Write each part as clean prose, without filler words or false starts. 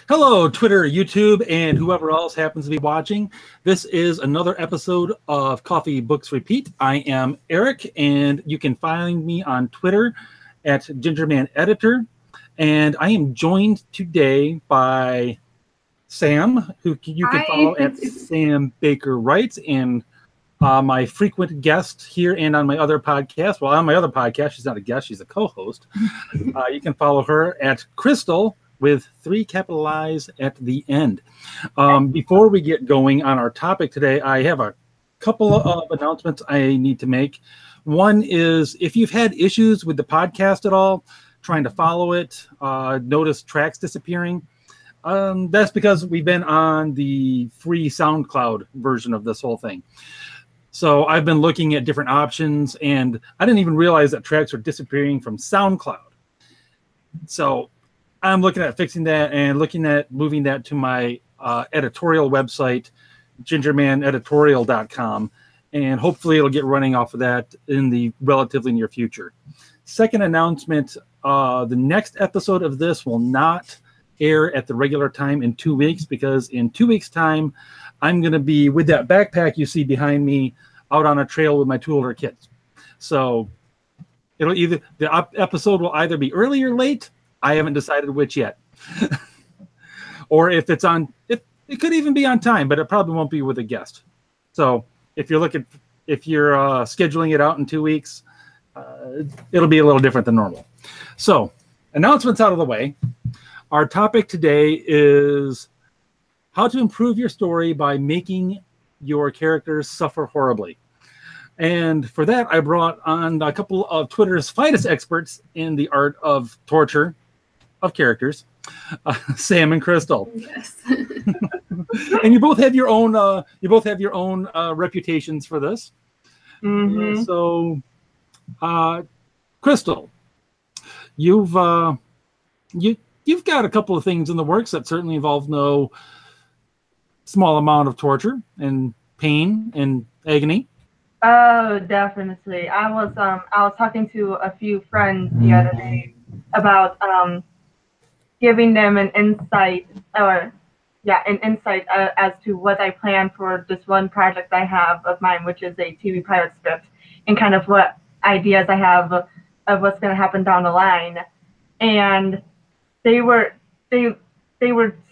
Hello, Twitter, YouTube, and whoever else happens to be watching. This is another episode of Coffee Books Repeat. I am Eric, and you can find me on Twitter at Gingerman Editor. And I am joined today by Sam, who you can follow at Sam Baker Writes, and my frequent guest here and on my other podcast. Well, on my other podcast, she's not a guest, she's a co-host. You can follow her at Crystal, with 3 capital I's at the end. Before we get going on our topic today, I have a couple of announcements I need to make. One is, if you've had issues with the podcast at all, trying to follow it, notice tracks disappearing, that's because we've been on the free SoundCloud version of this whole thing. So I've been looking at different options, and I didn't even realize that tracks are disappearing from SoundCloud. So I'm looking at fixing that and looking at moving that to my editorial website, gingermaneditorial.com, and hopefully it'll get running off of that in the relatively near future. Second announcement, the next episode of this will not air at the regular time in 2 weeks, because in 2 weeks' time, I'm going to be with that backpack you see behind me out on a trail with my 2 older kids. So the episode will either be early or late. I haven't decided which yet. Or if it's on, it could even be on time, but it probably won't be with a guest. So if you're scheduling it out in 2 weeks, it'll be a little different than normal. So announcements out of the way. Our topic today is how to improve your story by making your characters suffer horribly. And for that, I brought on a couple of Twitter's finest experts in the art of torture of characters, Sam and Crystal. Yes. And you both have your own reputations for this. Mm-hmm. So, Crystal, you've got a couple of things in the works that certainly involve no small amount of torture and pain and agony. Oh, definitely. I was talking to a few friends the other day about giving them an insight as to what I plan for this one project I have of mine, which is a TV pilot script, and kind of what ideas I have of what's going to happen down the line. And they were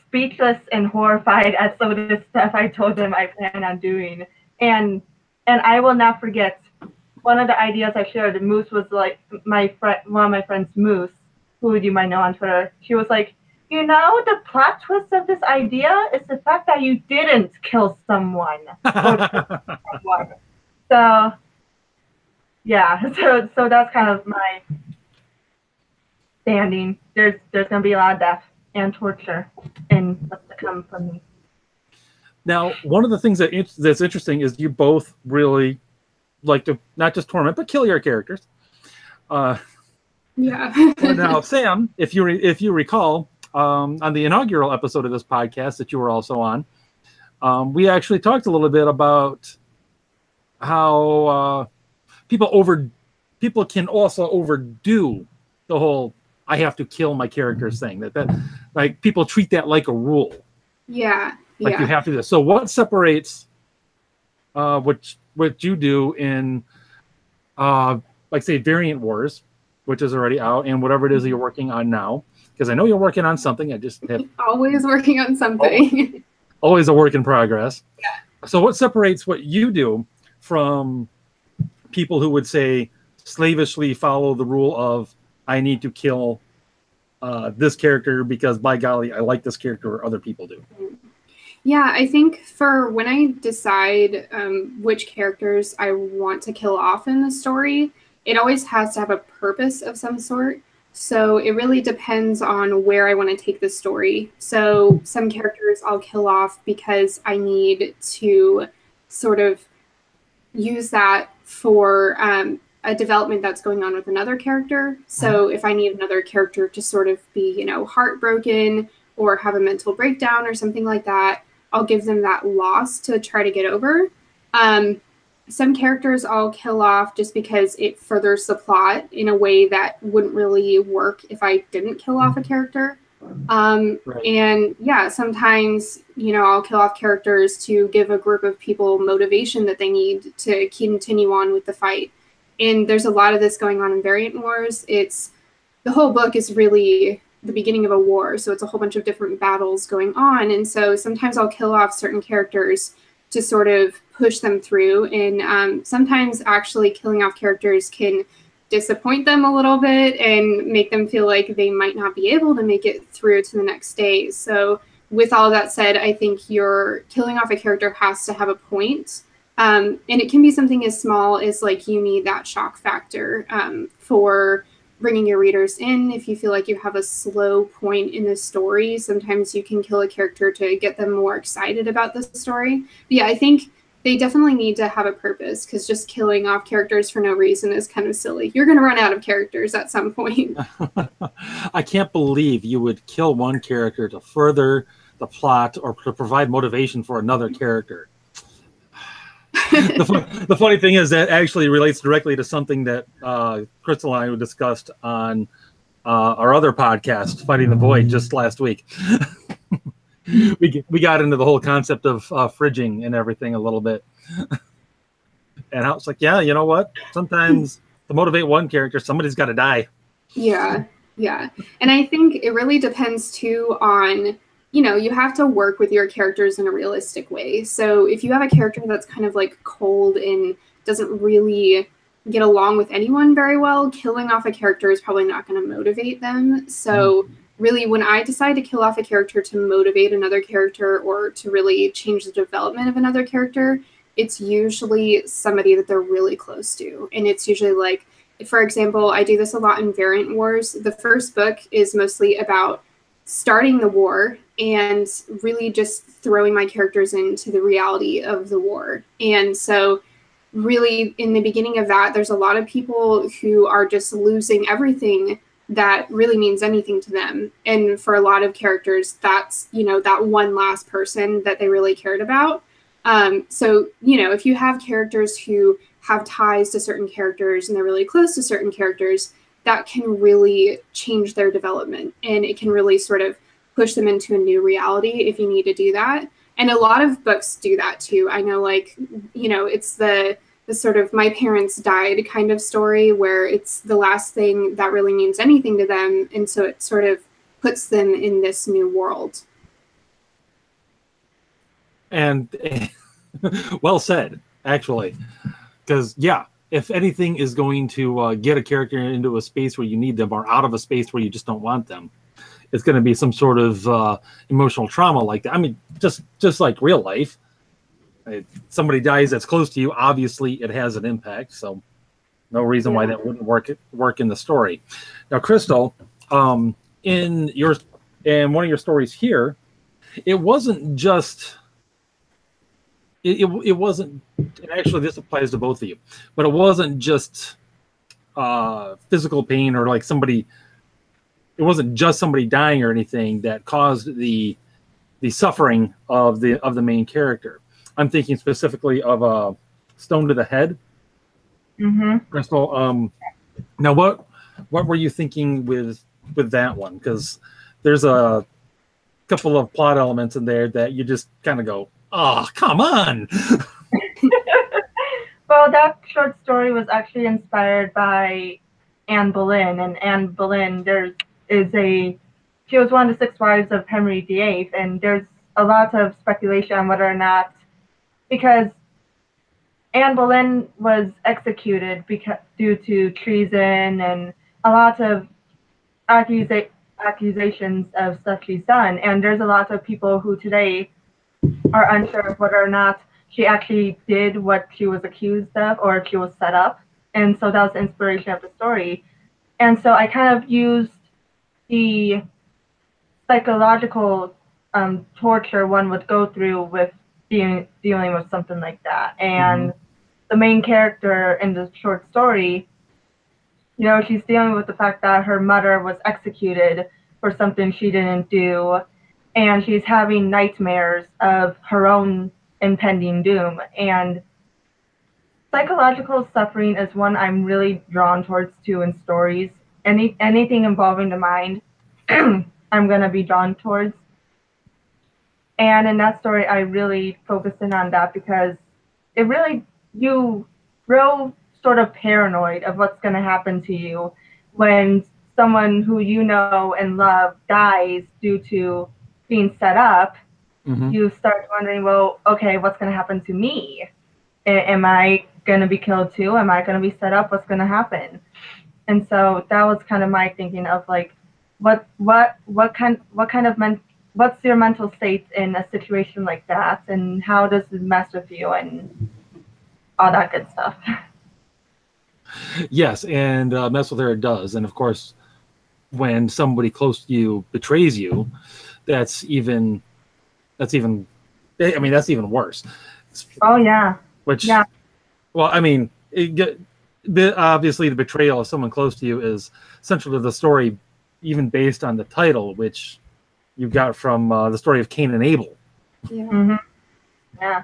speechless and horrified at some of the stuff I told them I plan on doing. And I will not forget one of the ideas I shared. Moose was like one of my friends, Moose, who you might know on Twitter. She was like, the plot twist of this idea is the fact that you didn't kill someone. So, yeah. So that's kind of my standing. There's going to be a lot of death and torture in what's to come from me. Now, one of the things that's interesting is you both really like to not just torment, but kill your characters. Yeah. Now, Sam, if you recall, on the inaugural episode of this podcast that you were also on, we actually talked a little bit about how people can also overdo the whole "I have to kill my characters" thing. That like people treat that like a rule. Yeah. Like you have to do this. So what separates what you do in like say Variant Wars, which is already out, and whatever it is that you're working on now? Because I know you're working on something. I just have always working on something. Always a work in progress. Yeah. So what separates what you do from people who would say slavishly follow the rule of I need to kill this character because by golly I like this character or other people do? Yeah, I think for when I decide which characters I want to kill off in the story, it always has to have a purpose of some sort. So it really depends on where I want to take the story. So some characters I'll kill off because I need to sort of use that for a development that's going on with another character. So if I need another character to sort of be, heartbroken or have a mental breakdown or something like that, I'll give them that loss to try to get over. Some characters I'll kill off just because it furthers the plot in a way that wouldn't really work if I didn't kill off a character. Right. And yeah, sometimes, I'll kill off characters to give a group of people motivation that they need to continue on with the fight. And there's a lot of this going on in Variant Wars. The whole book is really the beginning of a war, so it's a whole bunch of different battles going on. And so sometimes I'll kill off certain characters to sort of push them through. And sometimes actually killing off characters can disappoint them a little bit and make them feel like they might not be able to make it through to the next day. So with all that said, I think your killing off a character has to have a point. And it can be something as small as like you need that shock factor for bringing your readers in. If you feel like you have a slow point in the story, sometimes you can kill a character to get them more excited about the story. But yeah, I think they definitely need to have a purpose, because just killing off characters for no reason is kind of silly. You're going to run out of characters at some point. I can't believe you would kill one character to further the plot or to provide motivation for another character. The funny thing is that actually relates directly to something that Crystal and I discussed on our other podcast, Fighting the Void, just last week. we got into the whole concept of fridging and everything a little bit. And I was like, yeah, you know what? Sometimes to motivate one character, somebody's got to die. Yeah. And I think it really depends too on, you have to work with your characters in a realistic way. So if you have a character that's kind of like cold and doesn't really get along with anyone very well, killing off a character is probably not going to motivate them. So really, when I decide to kill off a character to motivate another character or to really change the development of another character, it's usually somebody that they're really close to. And it's usually like, for example, I do this a lot in Variant Wars. The first book is mostly about starting the war and really just throwing my characters into the reality of the war. And so really in the beginning of that, there's a lot of people who are just losing everything that really means anything to them. And for a lot of characters, that's, that one last person that they really cared about. So, if you have characters who have ties to certain characters and they're really close to certain characters, that can really change their development. And it can really sort of push them into a new reality if you need to do that. And a lot of books do that too. I know, it's the sort of my parents died kind of story where it's the last thing that really means anything to them. And so it sort of puts them in this new world. And well said, actually. Because, yeah, if anything is going to get a character into a space where you need them or out of a space where you just don't want them, it's going to be some sort of emotional trauma like that. I mean, just like real life. Somebody dies that's close to you, obviously it has an impact, so no reason why that wouldn't work in the story. Now, Crystal, in one of your stories here, it wasn't just it wasn't, and actually this applies to both of you, but it wasn't just physical pain or like somebody, it wasn't just somebody dying or anything that caused the suffering of the main character. I'm thinking specifically of a stone to the head. Mm-hmm. Crystal, now what were you thinking with that one? Because there's a couple of plot elements in there that you just kind of go, oh, come on. Well, that short story was actually inspired by Anne Boleyn, and Anne Boleyn, she was one of the 6 wives of Henry VIII, and there's a lot of speculation on whether or not, because Anne Boleyn was executed due to treason and a lot of accusations of stuff she's done, and there's a lot of people who today are unsure of whether or not she actually did what she was accused of or if she was set up. And so that was the inspiration of the story. And so I kind of used the psychological torture one would go through with dealing with something like that. And the main character in the short story, she's dealing with the fact that her mother was executed for something she didn't do, and she's having nightmares of her own impending doom. And psychological suffering is one I'm really drawn towards too in stories. Anything involving the mind, I'm I'm going to be drawn towards. And in that story, I really focused in on that because it really, you grow sort of paranoid of what's going to happen to you when someone who you know and love dies due to being set up. You start wondering, well, okay, what's going to happen to me? Am I going to be killed too? Am I going to be set up? What's going to happen? And so that was kind of my thinking of like, what's your mental state in a situation like that, and how does it mess with you and all that good stuff. Yes, and mess with her it does. And of course, when somebody close to you betrays you, that's even worse. Oh yeah. Which, yeah. Well, I mean, obviously the betrayal of someone close to you is central to the story, even based on the title, which you got from the story of Cain and Abel. Yeah. Yeah.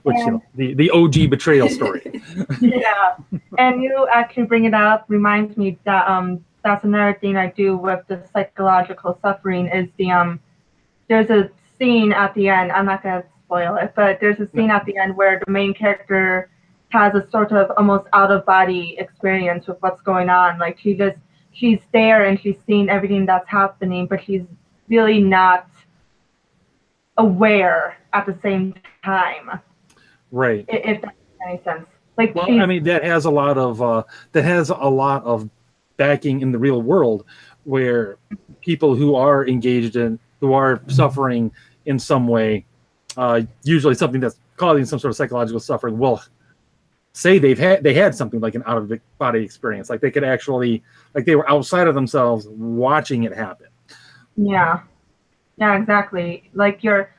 Which, the OG betrayal story. Yeah. And you actually bring it up reminds me that that's another thing I do with the psychological suffering is there's a scene at the end, I'm not going to spoil it, but there's a scene at the end where the main character has a sort of almost out-of-body experience with what's going on. Like she's there and she's seeing everything that's happening, but she's really not aware at the same time. Right. If that makes any sense. Like, well, I mean, that has a lot of backing in the real world, where people who are engaged in, who are suffering in some way, usually something that's causing some sort of psychological suffering, will say they had something like an out of body experience, like they could actually, like they were outside of themselves watching it happen. Yeah, exactly. Like you're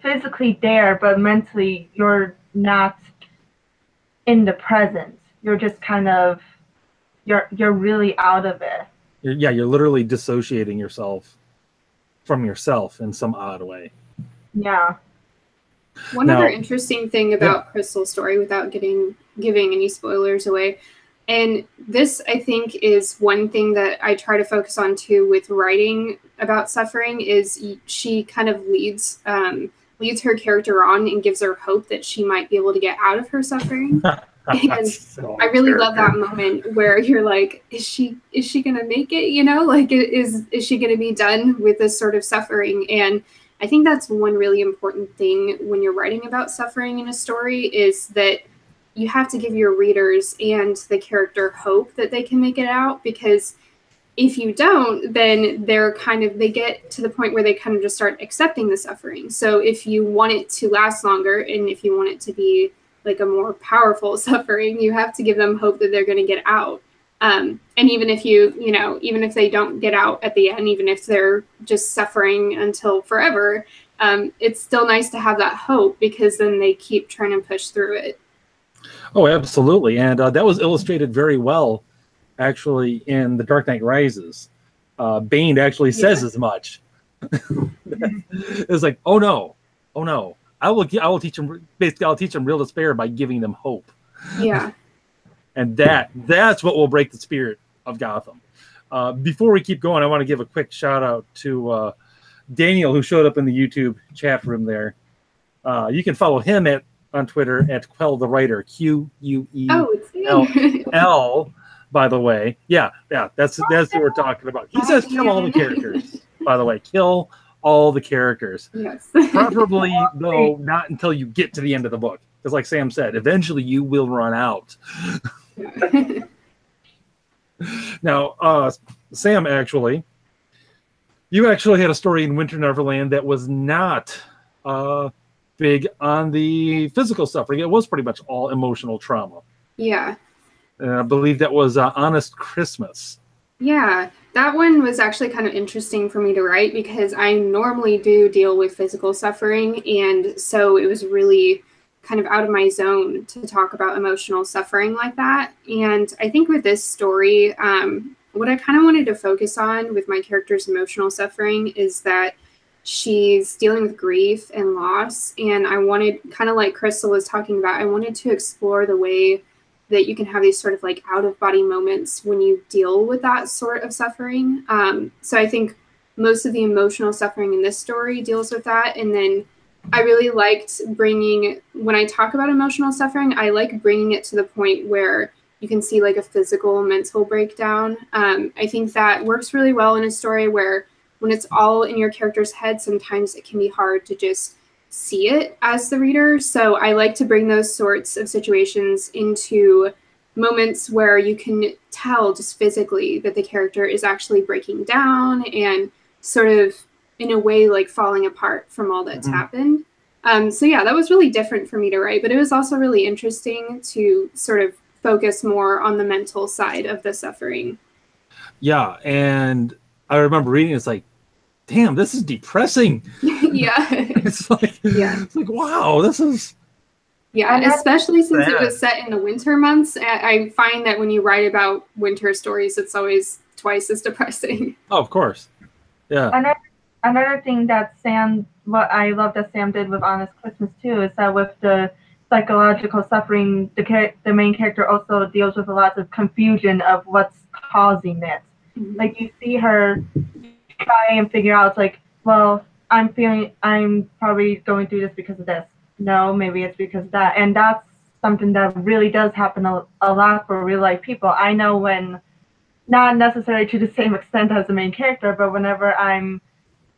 physically there, but mentally you're not in the present. You're just kind of you're really out of it. Yeah, you're literally dissociating yourself from yourself in some odd way. Yeah. One other interesting thing about Crystal's story, without giving any spoilers away, and this I think is one thing that I try to focus on too with writing about suffering, is she kind of leads her character on and gives her hope that she might be able to get out of her suffering. And I really love that moment where you're like, is she gonna make it? You know, like is she gonna be done with this sort of suffering? And I think that's one really important thing when you're writing about suffering in a story, is that you have to give your readers and the character hope that they can make it out, because if you don't, then they get to the point where they kind of just start accepting the suffering. So if you want it to last longer, and if you want it to be like a more powerful suffering, you have to give them hope that they're going to get out. And even if even if they don't get out at the end, even if they're just suffering until forever, it's still nice to have that hope, because then they keep trying to push through it. Oh, absolutely. And that was illustrated very well, actually, in The Dark Knight Rises. Bane actually says as much. It's like, oh no. I will teach them, basically, I'll teach them real despair by giving them hope. Yeah. And that's what will break the spirit of Gotham. Before we keep going, I want to give a quick shout out to Daniel, who showed up in the YouTube chat room there. You can follow him on Twitter at Quell the Writer, QUELL, by the way. Yeah, that's what we're talking about. He says kill all the characters, by the way. Kill all the characters. Yes. Preferably, though, not until you get to the end of the book. Because like Sam said, eventually you will run out. Now, Sam, you actually had a story in Winter Neverland that was not big on the physical suffering. It was pretty much all emotional trauma. Yeah. And I believe that was Honest Christmas. Yeah, that one was actually kind of interesting for me to write, because I normally do deal with physical suffering, and so it was really kind of out of my zone to talk about emotional suffering like that. And I think with this story, what I kind of wanted to focus on with my character's emotional suffering is that she's dealing with grief and loss, and I wanted, kind of like Crystal was talking about, I wanted to explore the way that you can have these sort of like out of body moments when you deal with that sort of suffering. So I think most of the emotional suffering in this story deals with that. And then I really liked when I talk about emotional suffering, I like bringing it to the point where you can see like a physical, mental breakdown. I think that works really well in a story where when it's all in your character's head, sometimes it can be hard to just see it as the reader. So I like to bring those sorts of situations into moments where you can tell just physically that the character is actually breaking down and sort of in a way like falling apart from all that's happened. So yeah, that was really different for me to write, but it was also really interesting to sort of focus more on the mental side of the suffering. Yeah, and I remember reading, it's like, damn, this is depressing. Yeah. It's like, wow, this is. Yeah, especially since it was set in the winter months. I find that when you write about winter stories, it's always twice as depressing. Oh, of course. Yeah. Another thing that what I love that Sam did with Honest Christmas too, is that with the psychological suffering, the main character also deals with a lot of confusion of what's causing it. Mm-hmm. Like you see her try and figure out, like, well, I'm probably going through this because of this. No, maybe it's because of that. And that's something that really does happen a lot for real life people. I know when, not necessarily to the same extent as the main character, but whenever I'm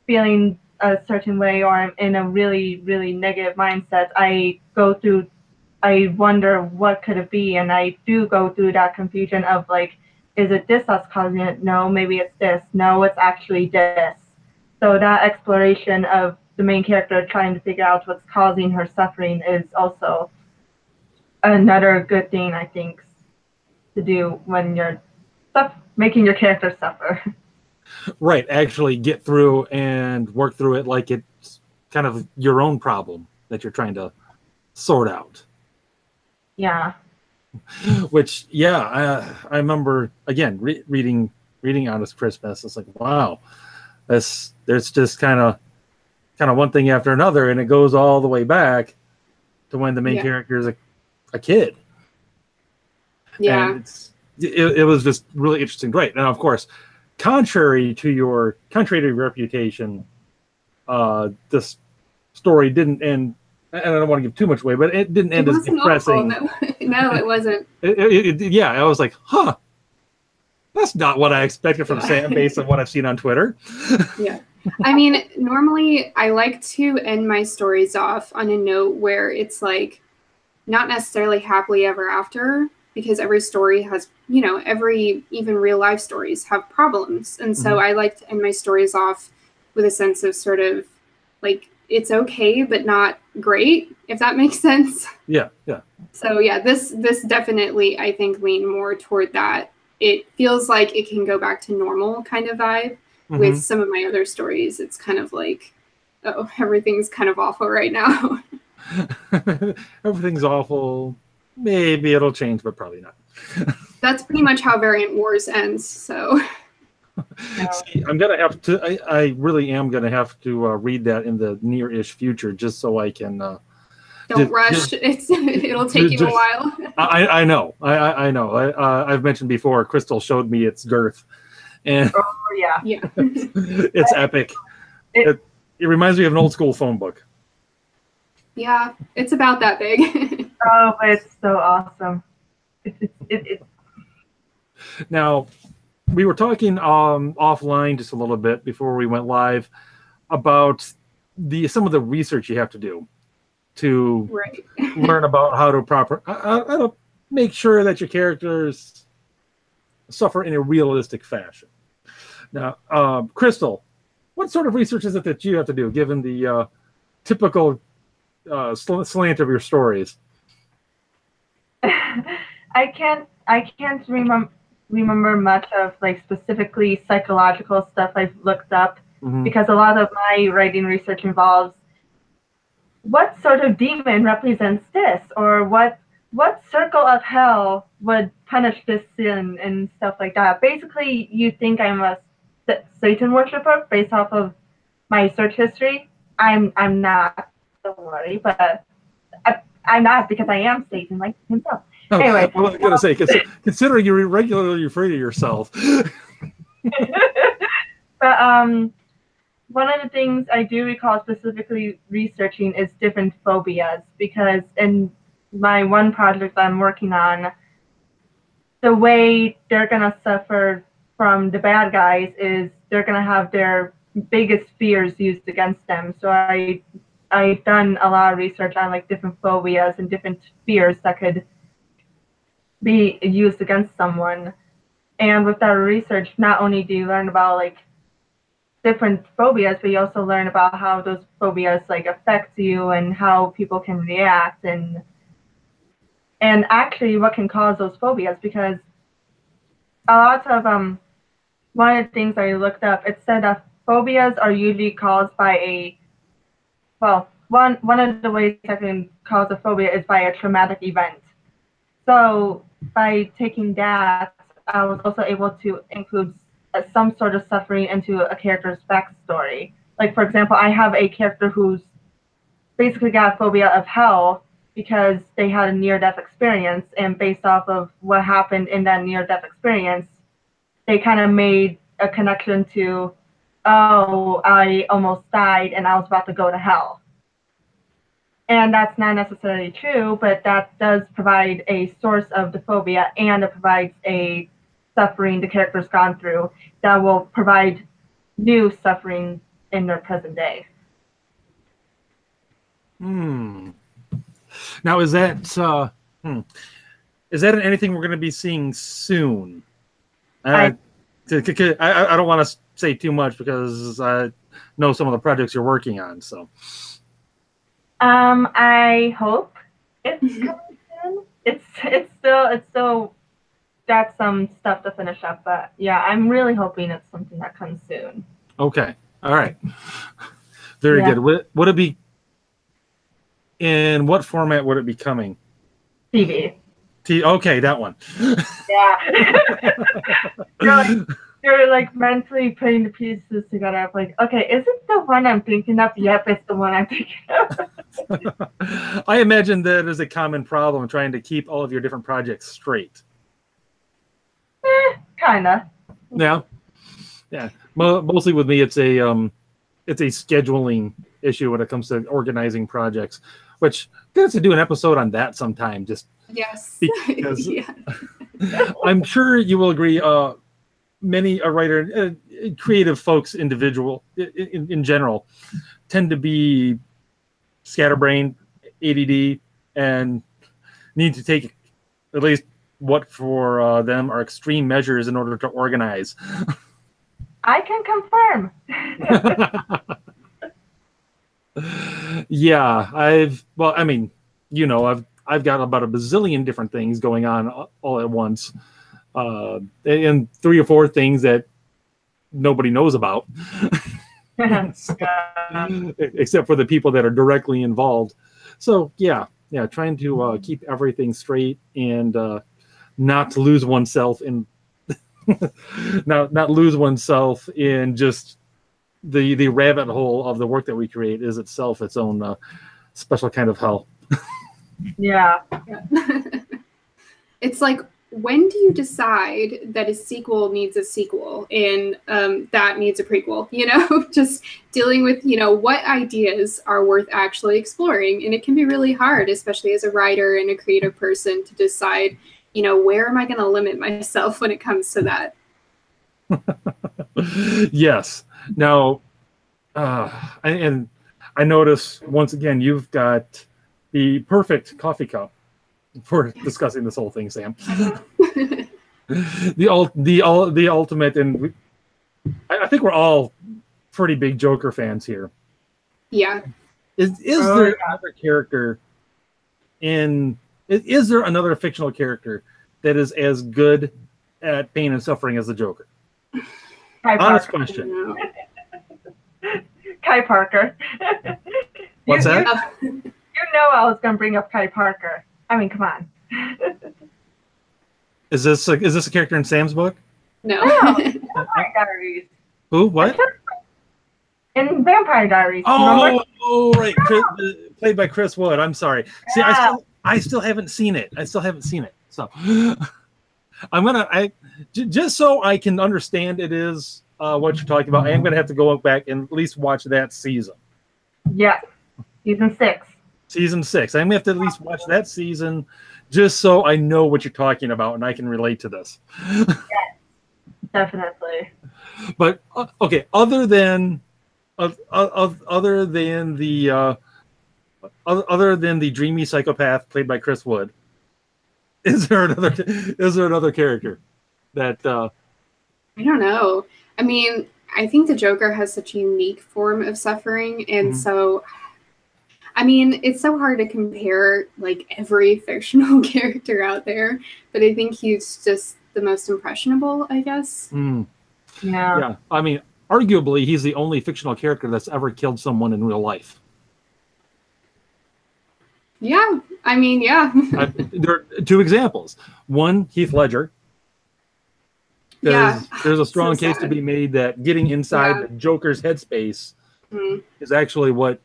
feeling a certain way or I'm in a really, really negative mindset, I wonder what could it be, and I do go through that confusion of like, is it this that's causing it? No, maybe it's this. No, it's actually this. So that exploration of the main character trying to figure out what's causing her suffering is also another good thing, I think, to do when you're making your character suffer. Right, actually get through and work through it like it's kind of your own problem that you're trying to sort out. Yeah. Which, I remember, again, reading Honest Christmas. It's like, wow, there's just kind of one thing after another, and it goes all the way back to when the main character is a kid. Yeah. And it was just really interesting. Great. And of course, contrary to your reputation, this story didn't end. And I don't want to give too much away, but it didn't end as depressing. No, it wasn't. I was like, huh, that's not what I expected from Sam based on what I've seen on Twitter. Yeah. I mean, normally I like to end my stories off on a note where it's like not necessarily happily ever after, because every story has, even real life stories have problems. And so I like to end my stories off with a sense of sort of like, it's okay, but not great, if that makes sense. Yeah. So yeah, this definitely, I think, leaned more toward that. It feels like it can go back to normal kind of vibe. With some of my other stories, it's kind of like, oh, everything's kind of awful right now. Everything's awful. Maybe it'll change, but probably not. That's pretty much how Variant Wars ends, so... See, I'm gonna have to. I really am gonna have to read that in the near-ish future, just so I can. Don't rush. It'll take you a while. I know. I know. I've mentioned before. Crystal showed me its girth, and yeah, it's epic. It reminds me of an old school phone book. Yeah, it's about that big. Oh, it's so awesome. Now, we were talking offline just a little bit before we went live about some of the research you have to do to learn about how to make sure that your characters suffer in a realistic fashion. Now, Crystal, what sort of research is it that you have to do, given the typical slant of your stories? I can't remember much of like specifically psychological stuff I've looked up, because a lot of my writing research involves what sort of demon represents this, or what circle of hell would punish this sin and stuff like that. Basically, you think I'm a Satan worshiper based off of my search history. I'm not, don't worry, but I'm not, because I am Satan like himself. Oh, anyway, well, I was gonna say, considering you regularly refer to yourself. But one of the things I do recall specifically researching is different phobias, because in my one project I'm working on, the way they're going to suffer from the bad guys is they're going to have their biggest fears used against them. So I've done a lot of research on like different phobias and different fears that could be used against someone. And with that research, not only do you learn about like different phobias, but you also learn about how those phobias like affect you and how people can react, and actually what can cause those phobias. Because a lot of one of the things I looked up, it said that phobias are usually caused by one of the ways that can cause a phobia is by a traumatic event. So by taking that, I was also able to include some sort of suffering into a character's backstory. Like, for example, I have a character who's basically got a phobia of hell because they had a near-death experience, and based off of what happened in that near-death experience, they kind of made a connection to, oh, I almost died and I was about to go to hell. And that's not necessarily true, but that does provide a source of the phobia, and it provides a suffering the character's gone through that will provide new suffering in their present day. Now, is that anything we're going to be seeing soon? I don't want to say too much because I know some of the projects you're working on. So, I hope it's coming soon. It's still got some stuff to finish up, but yeah, I'm really hoping it's something that comes soon. Okay, all right, very good. Would it be in what format would it be coming? TV. Okay, that one. Yeah. You're like mentally putting the pieces together. I'm like, okay, is it the one I'm thinking of? Yep, it's the one I'm thinking of. I imagine that is a common problem trying to keep all of your different projects straight. Kinda. Yeah. Mostly with me, it's a scheduling issue when it comes to organizing projects, which we have to do an episode on that sometime. Just yes, because I'm sure you will agree. Many a writer, creative folks, in general, tend to be scatterbrained, ADD, and need to take at least what for them are extreme measures in order to organize. I can confirm. Yeah, I've got about a bazillion different things going on all at once. And 3 or 4 things that nobody knows about, except for the people that are directly involved. So yeah, trying to keep everything straight and not lose oneself in not lose oneself in just the rabbit hole of the work that we create is itself its own special kind of hell. Yeah. It's like, when do you decide that a sequel needs a sequel and that needs a prequel? Just dealing with, what ideas are worth actually exploring. And it can be really hard, especially as a writer and a creative person, to decide, where am I going to limit myself when it comes to that? Yes. Now, and I notice once again, you've got the perfect coffee cup for discussing this whole thing, Sam. the ultimate, and I think we're all pretty big Joker fans here. Yeah. Is there another character is there another fictional character that is as good at pain and suffering as the Joker? Honest question. Kai Parker. What's that? You know I was going to bring up Kai Parker. I mean, come on. Is this a character in Sam's book? No. Vampire Diaries. Who? What? In Vampire Diaries. Oh, right. Played by Chris Wood. I'm sorry. See, I still haven't seen it. So I'm gonna just so I can understand it is what you're talking about. I am going to have to go back and at least watch that season. Yeah, season 6. Season 6. I'm going to have to at least watch that season just so I know what you're talking about and I can relate to this. Yes, definitely. But okay, other than the dreamy psychopath played by Chris Wood, is there another character that I don't know. I mean, I think the Joker has such a unique form of suffering, and so I mean, it's so hard to compare like every fictional character out there, but I think he's just the most impressionable, I guess. Yeah. I mean, arguably, he's the only fictional character that's ever killed someone in real life. Yeah, I mean, yeah. There are 2 examples. One, Heath Ledger. There's a strong case to be made that getting inside the Joker's headspace is actually what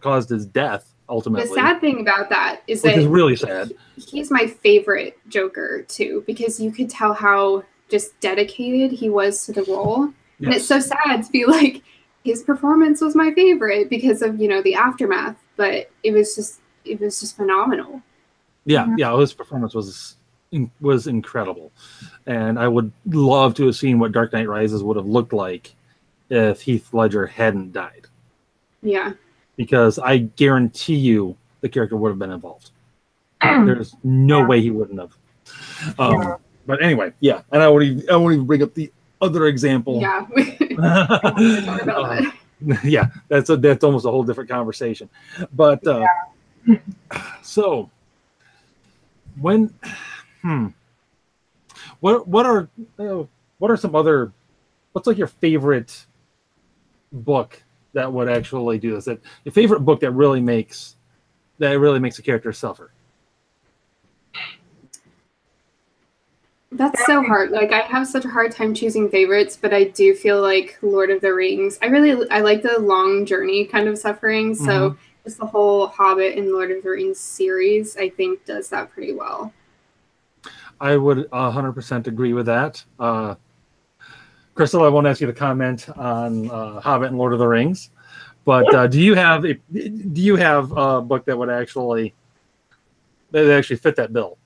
caused his death ultimately. The sad thing about that is which is really sad. He's my favorite Joker too, because you could tell how just dedicated he was to the role. Yes. And it's so sad to be like, his performance was my favorite because of, the aftermath, but it was just phenomenal. Yeah, his performance was incredible. And I would love to have seen what Dark Knight Rises would have looked like if Heath Ledger hadn't died. Yeah. Because I guarantee you the character would have been involved. There's no way he wouldn't have. But anyway, yeah. And I won't even bring up the other example. Yeah. Yeah, that's almost a whole different conversation. But so when what are some other, what's like your favorite book that would actually do this? Your favorite book that really makes a character suffer? That's so hard. Like, I have such a hard time choosing favorites, but I do feel like Lord of the Rings. I like the long journey kind of suffering. So just the whole Hobbit and Lord of the Rings series, I think, does that pretty well. I would 100% agree with that. Crystal, I won't ask you to comment on Hobbit and Lord of the Rings, but do you have a book that would actually fit that bill?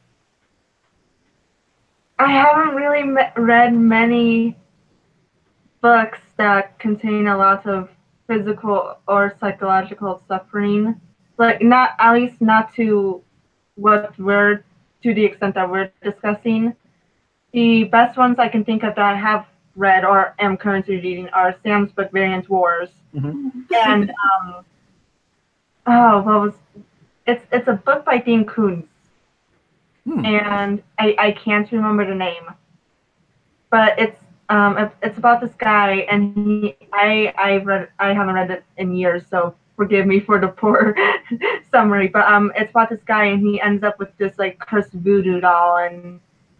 I haven't really read many books that contain a lot of physical or psychological suffering, like not to the extent that we're discussing. The best ones I can think of that I have read or am currently reading are Sam's book Variant Wars, and it's a book by Dean Koontz. And I can't remember the name, but it's about this guy, and I haven't read it in years, so forgive me for the poor summary. But it's about this guy, and he ends up with this like cursed voodoo doll, and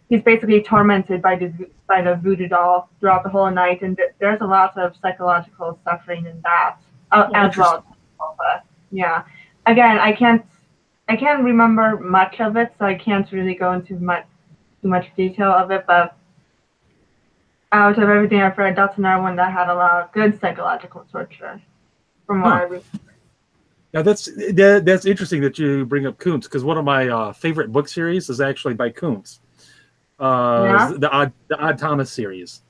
he's basically tormented by the voodoo doll throughout the whole night, and there's a lot of psychological suffering in that as well. But yeah, again, I can't remember much of it, so I can't really go into too much detail of it. But out of everything I've read, that's another one that had a lot of good psychological torture, from what I read. Now that's interesting that you bring up Koontz, because one of my favorite book series is actually by Koontz. The Odd Thomas series.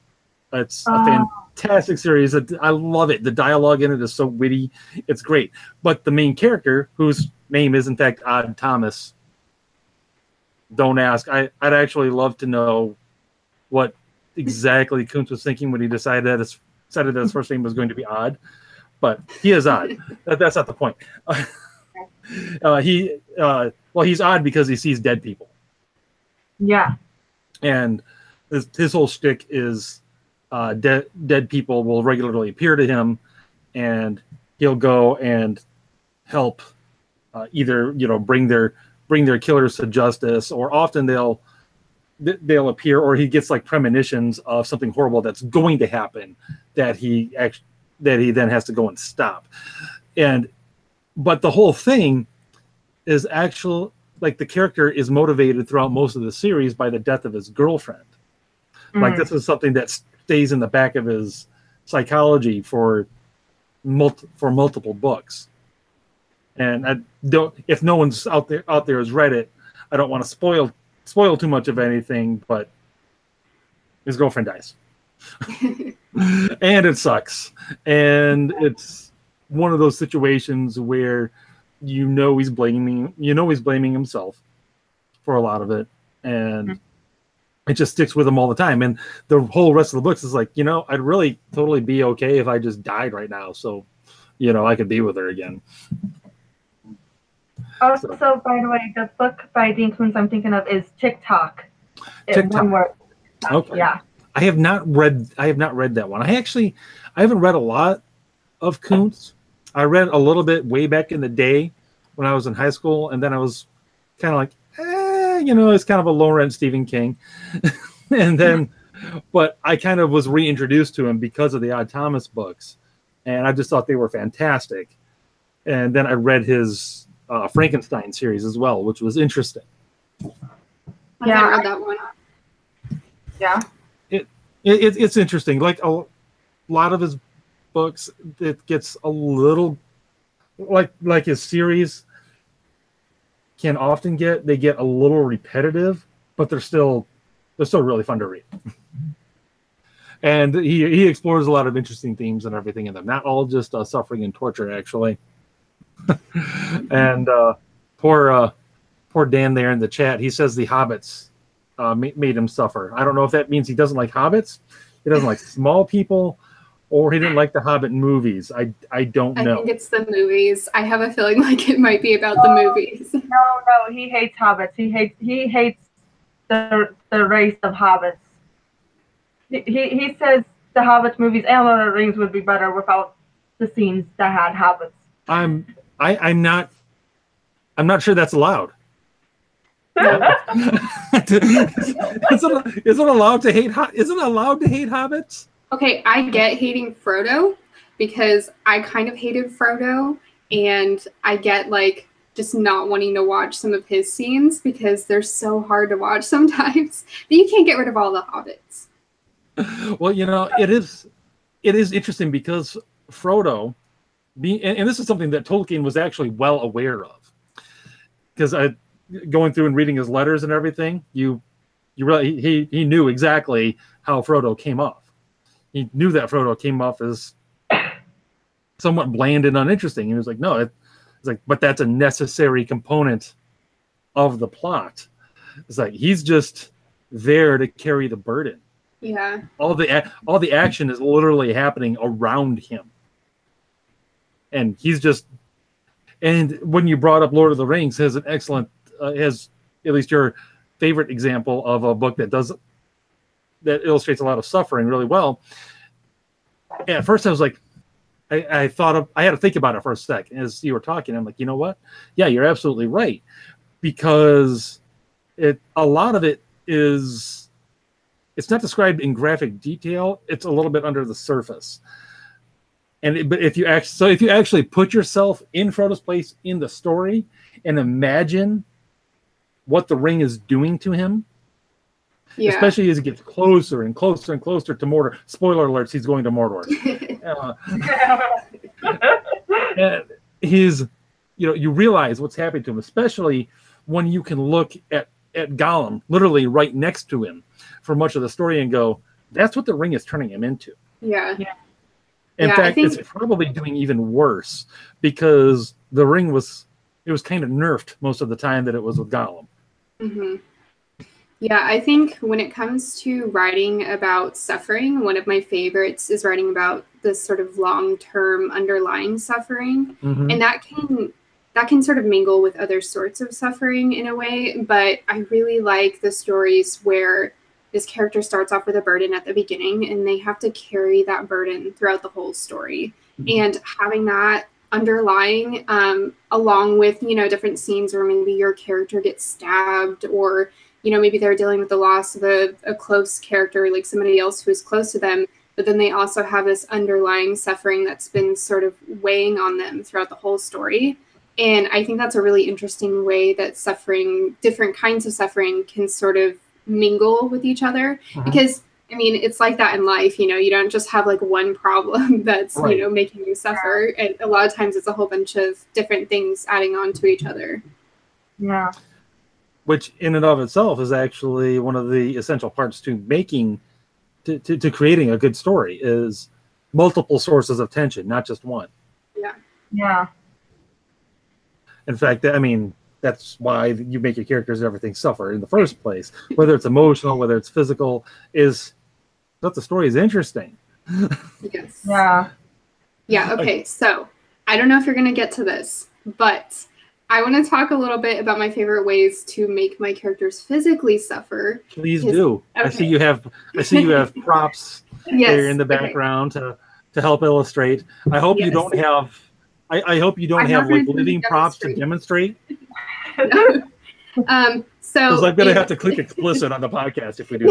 It's a fantastic series. I love it. The dialogue in it is so witty. It's great. But the main character, whose name is in fact Odd Thomas, don't ask. I'd actually love to know what exactly Koontz was thinking when he decided that his first name was going to be Odd. But he is odd. That's not the point. He's odd because he sees dead people. Yeah. And his whole shtick is dead people will regularly appear to him, and he'll go and help either bring their killers to justice, or often they'll appear, or he gets like premonitions of something horrible that's going to happen that he then has to go and stop. But the whole thing is actual, like the character is motivated throughout most of the series by the death of his girlfriend. Like this is something that stays in the back of his psychology for multiple books. And I don't, if no one's out there has read it, I don't want to spoil too much of anything, but his girlfriend dies. And it sucks. And it's one of those situations where he's blaming himself for a lot of it. And it just sticks with him all the time. And the whole rest of the books is like, I'd really totally be okay if I just died right now. So, I could be with her again. Also, by the way, the book by Dean Koontz I'm thinking of is TikTok. TikTok. Okay. Yeah. I have not read that one. I haven't read a lot of Koontz. I read a little bit way back in the day when I was in high school, and then I was kind of like, it's kind of a low rent Stephen King. And then, but I kind of was reintroduced to him because of the Odd Thomas books, and I just thought they were fantastic. And then I read his Frankenstein series as well, which was interesting. I haven't read that one. Yeah. It's interesting. Like a lot of his books, it gets a little like his series can often get a little repetitive, but they're still really fun to read. And he explores a lot of interesting themes and everything in them. Not all just suffering and torture, actually. And poor Dan there in the chat, he says the hobbits made him suffer. I don't know if that means he doesn't like hobbits, he doesn't like small people, or he didn't like the Hobbit movies. I don't know. I think it's the movies. I have a feeling like it might be about the movies. No, he hates hobbits. He hates the race of hobbits. He says the Hobbit movies and Lord of the Rings would be better without the scenes that had hobbits. I'm not sure that's allowed. Is it allowed to hate hobbits? Okay, I get hating Frodo because I kind of hated Frodo, and I get like just not wanting to watch some of his scenes because they're so hard to watch sometimes. But you can't get rid of all the hobbits. Well, it is interesting because Frodo, and this is something that Tolkien was actually well aware of, because going through and reading his letters and everything, he knew exactly how Frodo came off. He knew that Frodo came off as somewhat bland and uninteresting. And he was like, no, it's like, but that's a necessary component of the plot. It's like he's just there to carry the burden. Yeah. All the action is literally happening around him. And he's just, and when you brought up Lord of the Rings, has an excellent, has at least your favorite example of a book that illustrates a lot of suffering really well. And at first I was like, I had to think about it for a sec as you were talking. I'm like, you know what? Yeah, you're absolutely right. Because a lot of it is, it's not described in graphic detail. It's a little bit under the surface. But if you actually put yourself in Frodo's place in the story and imagine what the ring is doing to him, yeah. Especially as he gets closer and closer and closer to Mordor. Spoiler alerts, he's going to Mordor. And you realize what's happening to him, especially when you can look at Gollum literally right next to him for much of the story and go, that's what the ring is turning him into. Yeah. In fact, it's probably doing even worse because the ring was kind of nerfed most of the time that it was with Gollum. Mm-hmm. Yeah, I think when it comes to writing about suffering, one of my favorites is writing about this sort of long-term underlying suffering. Mm-hmm. And that can sort of mingle with other sorts of suffering in a way. But I really like the stories where this character starts off with a burden at the beginning and they have to carry that burden throughout the whole story. Mm-hmm. And having that underlying along with, different scenes where maybe your character gets stabbed or maybe they're dealing with the loss of a close character, like somebody else who is close to them, but then they also have this underlying suffering that's been sort of weighing on them throughout the whole story. And I think that's a really interesting way that suffering, different kinds of suffering can sort of mingle with each other. Uh-huh. Because I mean, it's like that in life, you know, you don't just have like one problem that's, Right. you know, making you suffer. And a lot of times it's a whole bunch of different things adding on to each other. Yeah. Which in and of itself is actually one of the essential parts to making, to creating a good story, is multiple sources of tension, not just one. Yeah. Yeah. In fact, I mean, that's why you make your characters and everything suffer in the first place. Whether it's emotional, whether it's physical, is that the story is interesting. Yes. Yeah. Yeah. Okay. So I don't know if you're going to get to this, but I want to talk a little bit about my favorite ways to make my characters physically suffer. Please do. Okay. I see you have props there in the background to help illustrate. I hope you don't have. I hope you don't have like living props to demonstrate. No. So because I'm gonna have to click explicit on the podcast if we do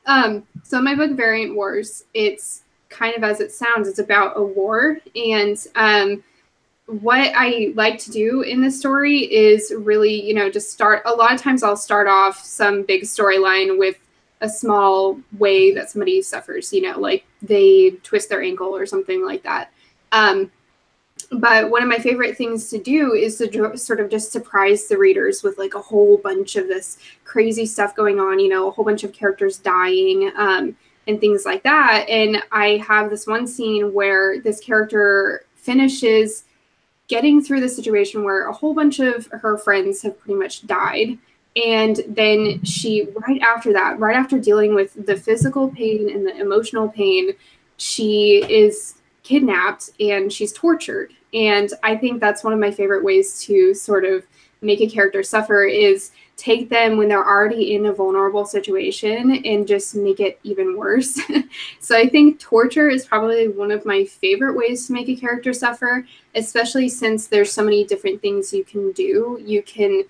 that. So in my book Variant Wars, it's kind of as it sounds. It's about a war, and what I like to do in the story is really, you know, just start. A lot of times I'll start off some big storyline with a small way that somebody suffers, you know, like they twist their ankle or something like that. But one of my favorite things to do is to sort of just surprise the readers with like a whole bunch of this crazy stuff going on, you know, a whole bunch of characters dying and things like that. And I have this one scene where this character finishes getting through the situation where a whole bunch of her friends have pretty much died. And then she, right after dealing with the physical pain and the emotional pain, she is kidnapped and she's tortured. And I think that's one of my favorite ways to sort of make a character suffer is take them when they're already in a vulnerable situation and just make it even worse. So I think torture is probably one of my favorite ways to make a character suffer, especially since there's so many different things you can do. You can,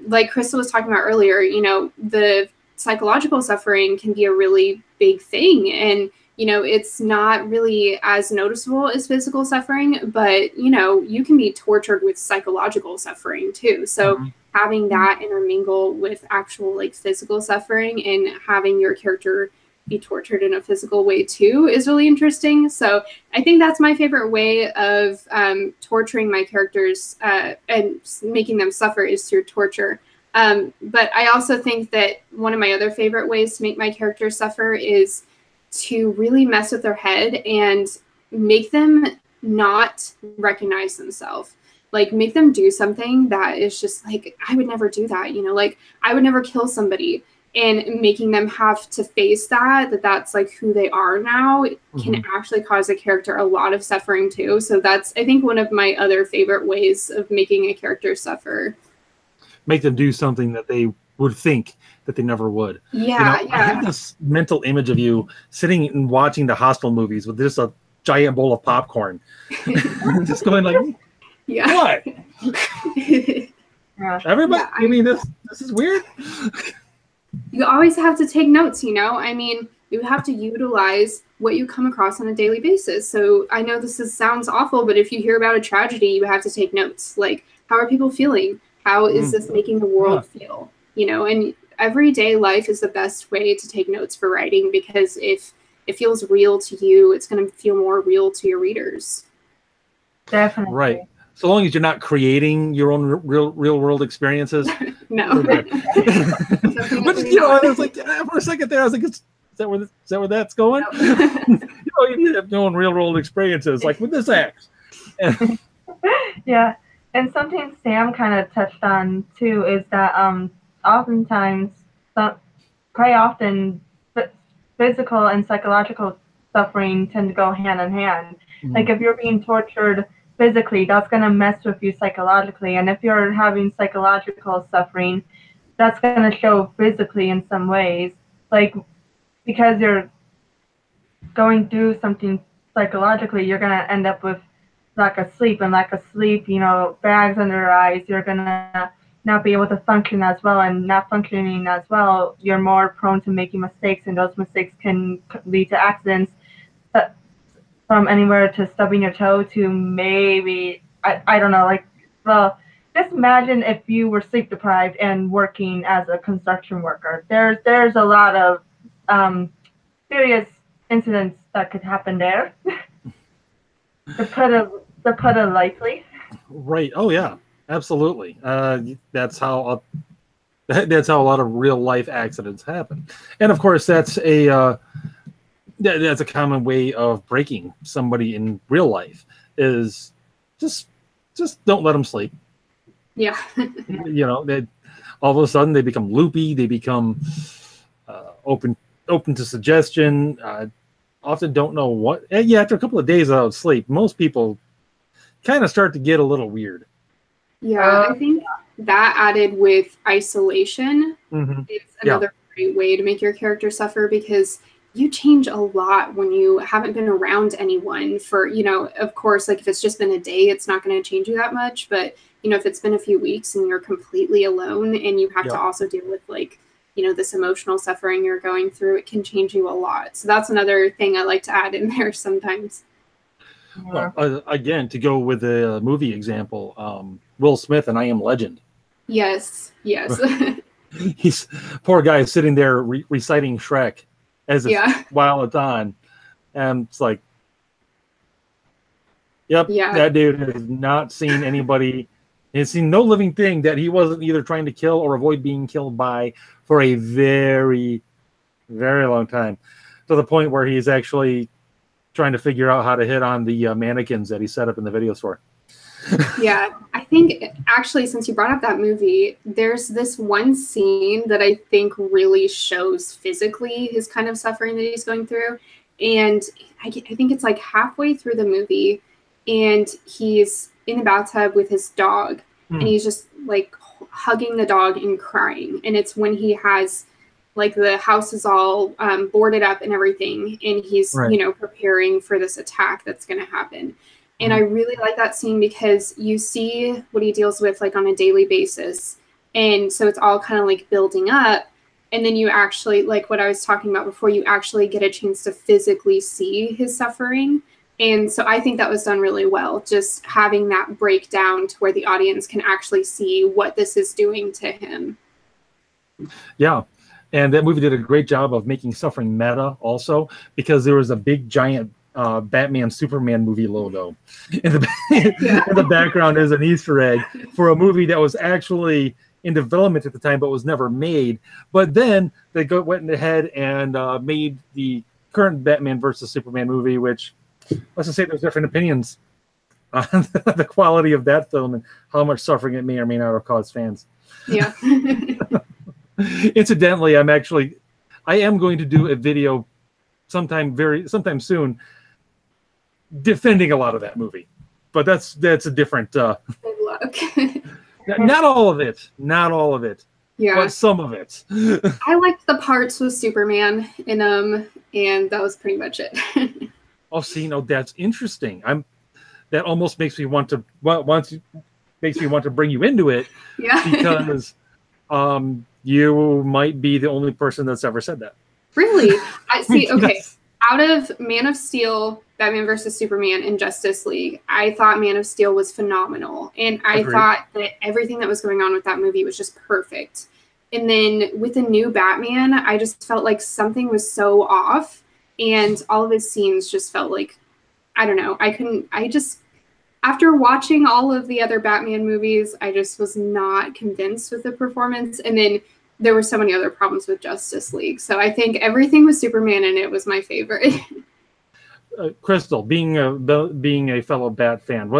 like Crystal was talking about earlier, you know, the psychological suffering can be a really big thing. And, you know, it's not really as noticeable as physical suffering, but, you know, you can be tortured with psychological suffering too. So having that intermingle with actual like physical suffering and having your character be tortured in a physical way too is really interesting. So I think that's my favorite way of torturing my characters and making them suffer is through torture. But I also think that one of my other favorite ways to make my characters suffer is to really mess with their head and make them not recognize themselves. Like make them do something that is just like, I would never do that, you know, like I would never kill somebody, and making them have to face that's like who they are now can actually cause a character a lot of suffering too. So that's, I think, one of my other favorite ways of making a character suffer. Make them do something that they would think that they never would. Yeah, you know, I have this mental image of you sitting and watching the Hostel movies with just a giant bowl of popcorn. Just going like, what? Everybody, I mean, this is weird. You always have to take notes, you know? I mean, you have to utilize what you come across on a daily basis. So I know sounds awful, but if you hear about a tragedy, you have to take notes. Like, how are people feeling? How is this making the world feel? You know, and everyday life is the best way to take notes for writing, because if it feels real to you, it's going to feel more real to your readers. Definitely. Right. So long as you're not creating your own real world experiences. No. But you know, I was like, for a second there, I was like, is that where that's going? No. You know, you need to have your own real world experiences, like with this axe. Yeah. And something Sam kind of touched on too is that oftentimes, quite often, physical and psychological suffering tend to go hand in hand. Like if you're being tortured physically, that's going to mess with you psychologically. And if you're having psychological suffering, that's going to show physically in some ways. Like, because you're going through something psychologically, you're going to end up with lack of sleep. And lack of sleep, you know, bags under your eyes, you're going to not be able to function as well. And not functioning as well, you're more prone to making mistakes. And those mistakes can lead to accidents. From anywhere to stubbing your toe to maybe, I don't know, like, well, just imagine if you were sleep deprived and working as a construction worker. There's a lot of serious incidents that could happen there. To put it lightly. Right. Oh yeah, absolutely. That's how that's how a lot of real life accidents happen, and of course that's a common way of breaking somebody in real life is just don't let them sleep. Yeah. You know, they all of a sudden they become loopy, they become open to suggestion. Often don't know what. And yeah, after a couple of days without sleep, most people kind of start to get a little weird. Yeah, I think that added with isolation is another great way to make your character suffer, because you change a lot when you haven't been around anyone for, of course, like if it's just been a day, it's not going to change you that much. But, if it's been a few weeks and you're completely alone and you have to also deal with like, this emotional suffering you're going through, it can change you a lot. So that's another thing I like to add in there sometimes. Well, again, to go with the movie example, Will Smith and I Am Legend. Yes. He's poor guy sitting there reciting Shrek as if while it's on, and it's like, yep, that dude has not seen anybody. He's seen no living thing that he wasn't either trying to kill or avoid being killed by for a very, very long time, to the point where he's actually trying to figure out how to hit on the mannequins that he set up in the video store. Yeah, I think actually, since you brought up that movie, there's this one scene that I think really shows physically his kind of suffering that he's going through. And I think it's like halfway through the movie, and he's in the bathtub with his dog, and he's just like hugging the dog and crying. And it's when he has like the house is all boarded up and everything, and he's preparing for this attack that's going to happen. And I really like that scene because you see what he deals with like on a daily basis. And so it's all kind of like building up. And then you actually, like what I was talking about before, you actually get a chance to physically see his suffering. And so I think that was done really well, just having that breakdown to where the audience can actually see what this is doing to him. Yeah. And that movie did a great job of making suffering meta also, because there was a big giant Batman Superman movie logo in the background as an Easter egg for a movie that was actually in development at the time but was never made. But then they went ahead and made the current Batman versus Superman movie, which, let's just say there's different opinions on the quality of that film and how much suffering it may or may not have caused fans. Yeah. Incidentally, I am going to do a video sometime soon defending a lot of that movie, but that's a different good luck. not all of it, but some of it. I liked the parts with Superman in them, and that was pretty much it. Oh, see, no, that's interesting. That almost makes me want to bring you into it, because you might be the only person that's ever said that. Really? I see. Okay. Yes. Out of Man of Steel, Batman versus Superman, and Justice League, I thought Man of Steel was phenomenal. And I thought that everything that was going on with that movie was just perfect. And then with the new Batman, I just felt like something was so off. And all of his scenes just felt like, I don't know, after watching all of the other Batman movies, I just was not convinced with the performance. And then there were so many other problems with Justice League. So I think everything with Superman in it was my favorite. Crystal, being a fellow Bat fan,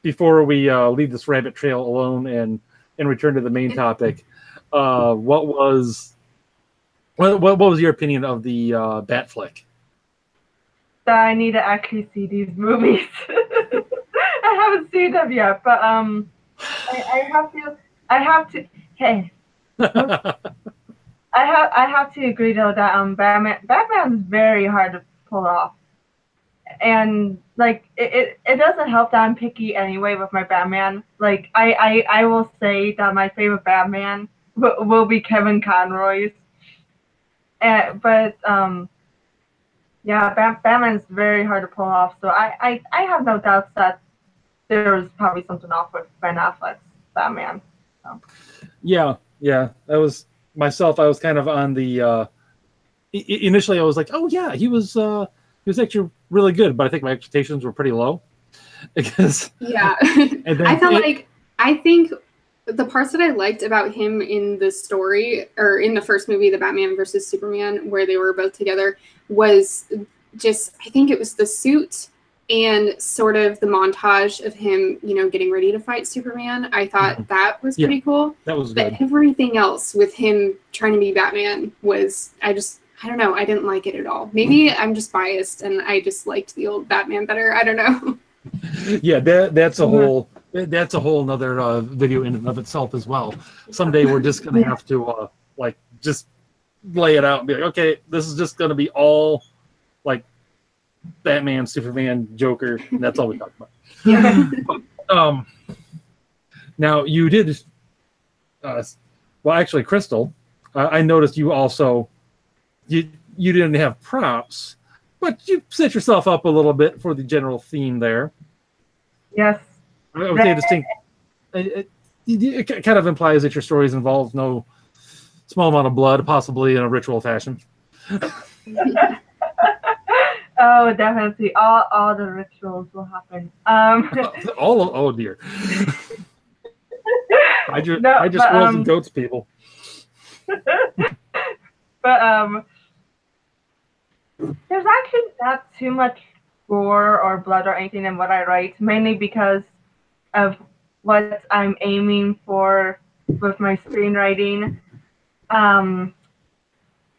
before we leave this rabbit trail alone and return to the main topic, what was your opinion of the Bat flick? I need to actually see these movies. I haven't seen them yet, but I have to. Hey. I have to agree though that Batman's very hard to pull off, and like it doesn't help that I'm picky anyway with my Batman. Like I will say that my favorite Batman will be Kevin Conroy's, but Batman's very hard to pull off. So I have no doubts that there was probably something off with Ben Affleck's Batman. So. Yeah. That was myself. I was kind of on the initially. I was like, oh yeah, he was actually really good, but I think my expectations were pretty low because yeah. And then I think the parts that I liked about him in the story, or in the first movie, the Batman versus Superman, where they were both together, was just, I think it was the suit and sort of the montage of him, getting ready to fight Superman. I thought that was pretty cool. That was good. But everything else with him trying to be Batman was, I don't know, I didn't like it at all. Maybe I'm just biased and I just liked the old Batman better. I don't know. Yeah, that's a whole nother video in and of itself as well. Someday we're just gonna have to just lay it out and be like, okay, this is just gonna be all like Batman, Superman, Joker, and that's all we talk about. Yeah. Now you did well, actually, Crystal, I noticed you also you didn't have props, but you set yourself up a little bit for the general theme there. Yes. I would say distinct. It kind of implies that your stories involve no small amount of blood, possibly in a ritual fashion. Oh, definitely. All the rituals will happen. Oh dear. I just wolves and goats, people. But there's actually not too much gore or blood or anything in what I write, mainly because of what I'm aiming for with my screenwriting.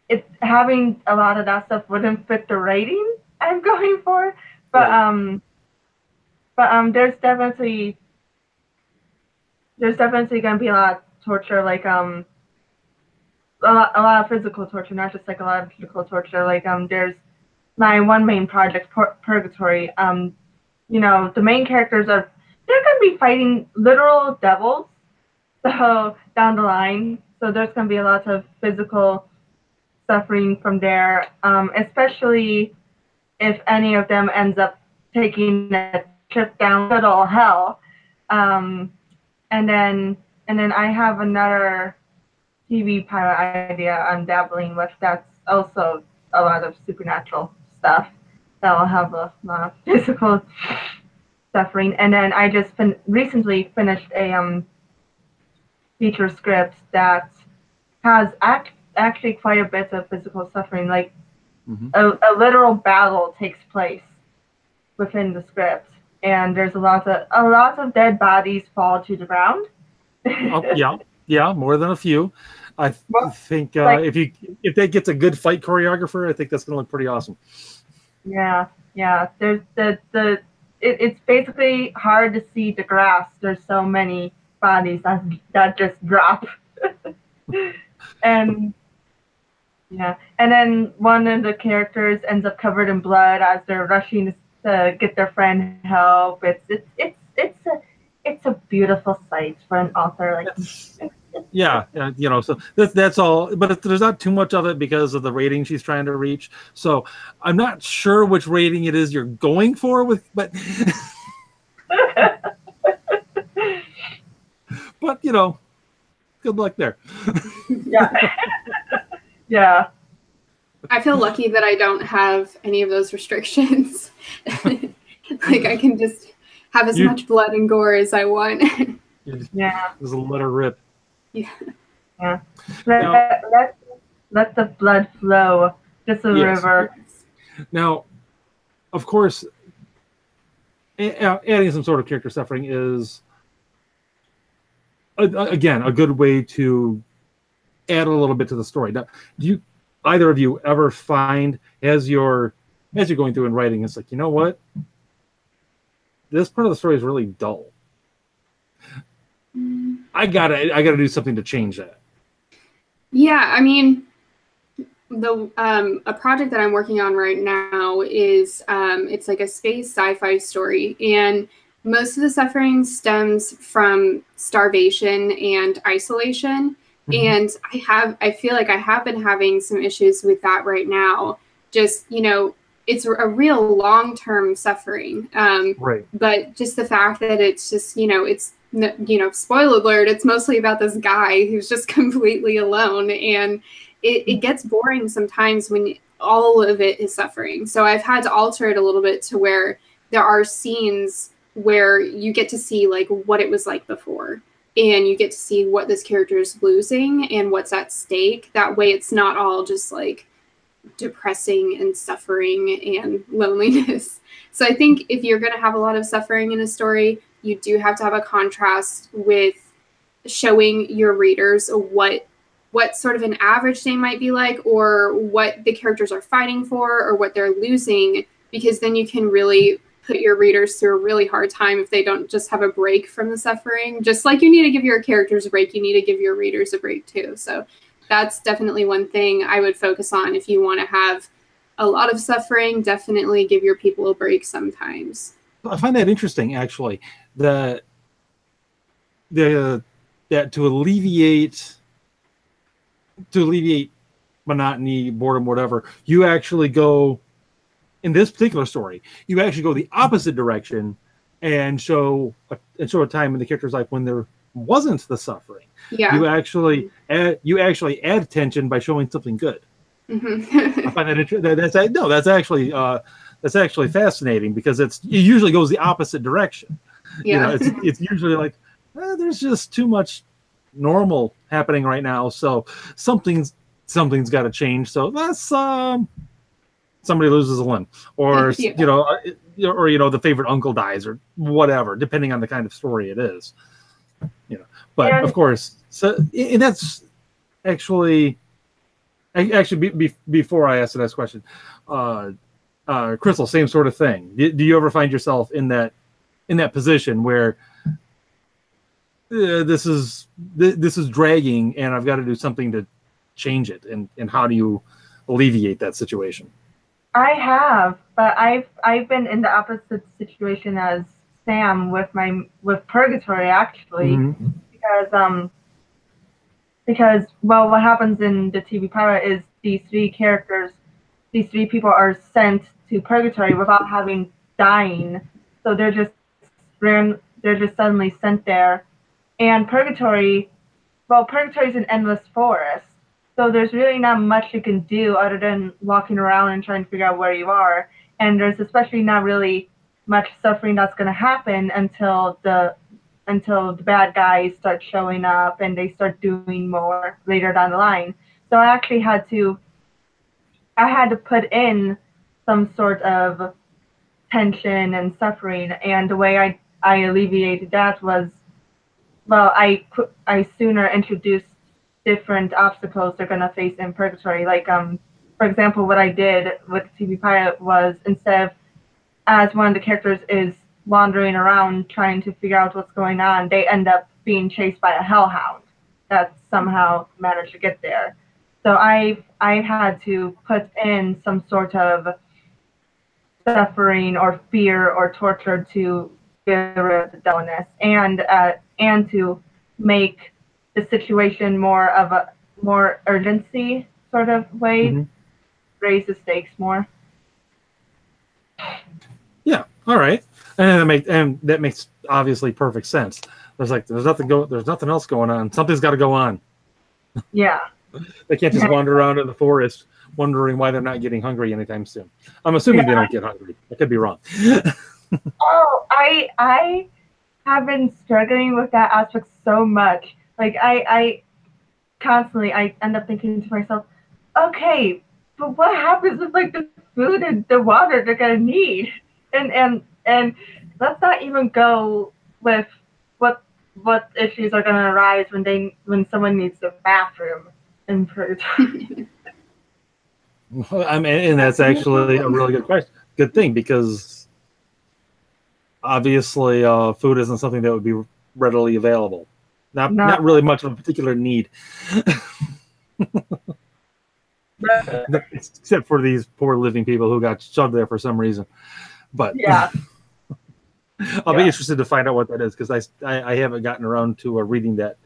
It's having a lot of that stuff wouldn't fit the rating I'm going for, but there's definitely gonna be a lot of torture, like a lot of physical torture, not just psychological torture. Like there's my one main project, Purgatory. The main characters they're gonna be fighting literal devils, so down the line. So there's gonna be a lot of physical suffering from there, especially if any of them ends up taking a trip down good old hell. And then I have another TV pilot idea I'm dabbling with that's also a lot of supernatural stuff that will have a lot of physical suffering. And then I just recently finished a feature script that has actually quite a bit of physical suffering. Like a literal battle takes place within the script, and there's a lot of dead bodies fall to the ground. Yeah, more than a few. I think if that gets a good fight choreographer, I think that's going to look pretty awesome. Yeah. There's it's basically hard to see the grass. There's so many bodies that just drop. And then one of the characters ends up covered in blood as they're rushing to get their friend help. It's a beautiful sight for an author. So that's all. But there's not too much of it because of the rating she's trying to reach. So I'm not sure which rating it is you're going for but good luck there. Yeah. I feel lucky that I don't have any of those restrictions. Like I can just have as much blood and gore as I want. Yeah. Just let her rip. Yeah. Let the blood flow. Just a river. Now, of course, adding some sort of character suffering is again a good way to add a little bit to the story. Now, do either of you ever find as you're going through and writing, it's like, you know what? This part of the story is really dull. I gotta do something to change that. Yeah, I mean, a project that I'm working on right now is it's like a space sci-fi story, and most of the suffering stems from starvation and isolation. And I feel like I have been having some issues with that right now. Just, it's a real long-term suffering. Right. But just the fact that it's just, it's, spoiler alert, it's mostly about this guy who's just completely alone. And it gets boring sometimes when all of it is suffering. So I've had to alter it a little bit to where there are scenes where you get to see like what it was like before. And you get to see what this character is losing and what's at stake. That way it's not all just like depressing and suffering and loneliness. So I think if you're going to have a lot of suffering in a story, you do have to have a contrast with showing your readers what sort of an average day might be like, or what the characters are fighting for, or what they're losing, because then you can really put your readers through a really hard time if they don't just have a break from the suffering. Just like you need to give your characters a break, you need to give your readers a break too. So that's definitely one thing I would focus on. If you want to have a lot of suffering, definitely give your people a break sometimes. I find that interesting, actually, that to alleviate monotony, boredom, whatever, you actually go, in this particular story, you actually go the opposite direction and show a time in the character's life when there wasn't the suffering. Yeah. You actually add tension by showing something good. Mm-hmm. I find that interesting. That's actually fascinating, because it usually goes the opposite direction. Yeah. It's usually like, there's just too much normal happening right now, so something's got to change. So that's somebody loses a limb, or Yeah. the favorite uncle dies, or whatever, depending on the kind of story it is. But of course, so, and that's actually before I ask the next question, Crystal, same sort of thing. Do you ever find yourself in that position where this is dragging, and I've got to do something to change it, and how do you alleviate that situation? I have, but I've been in the opposite situation as Sam with Purgatory, actually. Mm-hmm. Because what happens in the TV pilot is these three people are sent to Purgatory without having dying, so they're just suddenly sent there. And Purgatory is an endless forest, so there's really not much you can do other than walking around and trying to figure out where you are. And there's especially not really much suffering that's going to happen until the bad guys start showing up and they start doing more later down the line. So I actually had to put in some sort of tension and suffering, and the way I alleviated that was, I sooner introduced different obstacles they're going to face in Purgatory. Like, for example, what I did with the TV pilot was, instead of, as one of the characters is wandering around trying to figure out what's going on, they end up being chased by a hellhound that somehow managed to get there. So I had to put in some sort of suffering or fear or torture to get rid of the dullness, and to make the situation more urgency sort of way, Mm-hmm. raise the stakes more. Yeah. All right. And that makes obviously perfect sense. There's nothing else going on. Something's got to go on. Yeah. They can't just wander around in the forest wondering why they're not getting hungry anytime soon. I'm assuming they don't get hungry. I could be wrong. Oh, I have been struggling with that aspect so much. Like, I constantly end up thinking to myself, okay, but what happens with like the food and the water they're gonna need? And let's not even go with what issues are gonna arise when someone needs the bathroom in Purgatory. I mean, and that's actually a really good thing, because obviously food isn't something that would be readily available. Not really much of a particular need. Except for these poor living people who got shoved there for some reason. But yeah. I'll be interested to find out what that is, because I haven't gotten around to reading that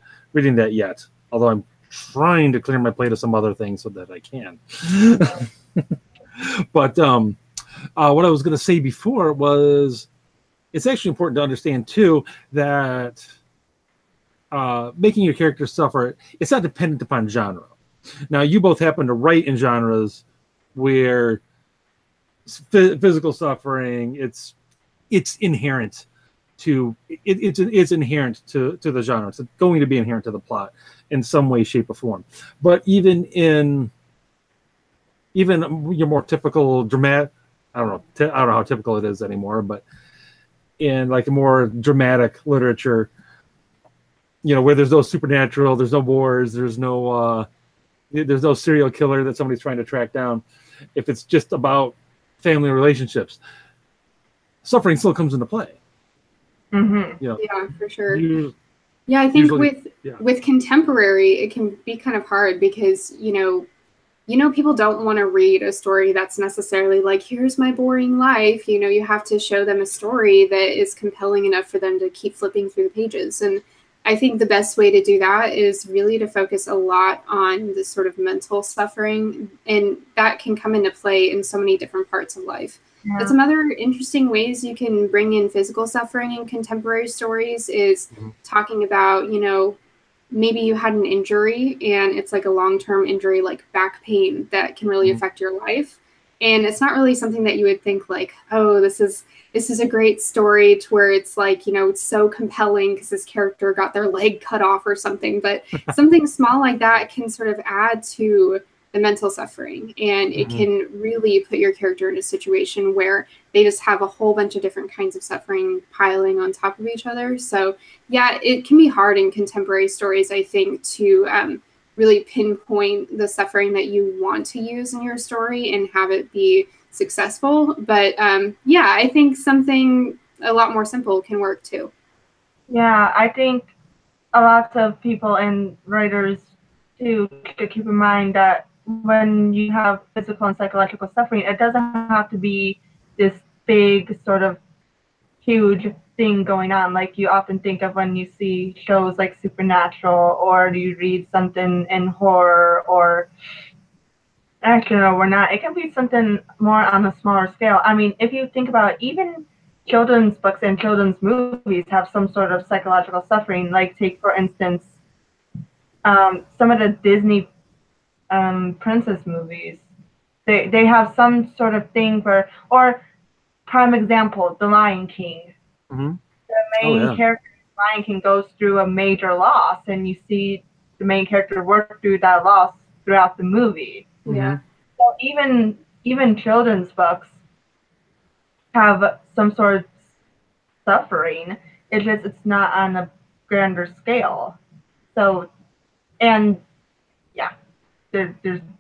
yet. Although I'm trying to clear my plate of some other things so that I can. But What I was going to say before was it's actually important to understand too that making your character suffer, it's not dependent upon genre. Now, you both happen to write in genres where physical suffering, it's inherent to it's inherent to the genre. It's going to be inherent to the plot in some way, shape, or form. But even your more typical dramatic, I don't know how typical it is anymore, but in like a more dramatic literature, where there's no supernatural, there's no wars, there's no serial killer that somebody's trying to track down. If it's just about family relationships, suffering still comes into play. Mm-hmm. Yeah, for sure. I think with contemporary, it can be kind of hard because people don't want to read a story that's necessarily like, here's my boring life. You have to show them a story that is compelling enough for them to keep flipping through the pages. And I think the best way to do that is really to focus a lot on the sort of mental suffering, and that can come into play in so many different parts of life. Yeah. But some other interesting ways you can bring in physical suffering in contemporary stories is talking about, maybe you had an injury and it's like a long-term injury, like back pain that can really affect your life. And it's not really something that you would think like, oh, this is a great story to where it's like, it's so compelling because this character got their leg cut off or something. But something small like that can sort of add to the mental suffering, and it can really put your character in a situation where they just have a whole bunch of different kinds of suffering piling on top of each other. So yeah, it can be hard in contemporary stories, I think, to really pinpoint the suffering that you want to use in your story and have it be successful. But I think something a lot more simple can work too. Yeah, I think a lot of people and writers too should keep in mind that when you have physical and psychological suffering, it doesn't have to be this big sort of huge thing going on like you often think of when you see shows like Supernatural, or you read something in horror, or actually no, we're not. It can be something more on a smaller scale. I mean, if you think about it, even children's books and children's movies have some sort of psychological suffering. Like take for instance, some of the Disney princess movies, they have some sort of thing where, or prime example, The Lion King. The main character in The Lion King goes through a major loss, and you see the main character work through that loss throughout the movie. Yeah. So even children's books have some sort of suffering. It's just it's not on a grander scale. So, and yeah.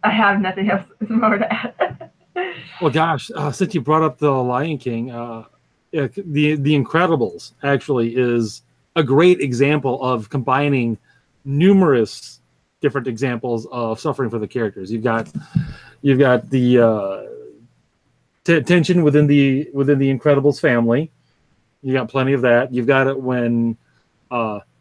I have nothing else more to add. Well, gosh, since you brought up The Lion King, the Incredibles actually is a great example of combining numerous different examples of suffering for the characters. You've got the tension within the Incredibles family. You got plenty of that. You've got it when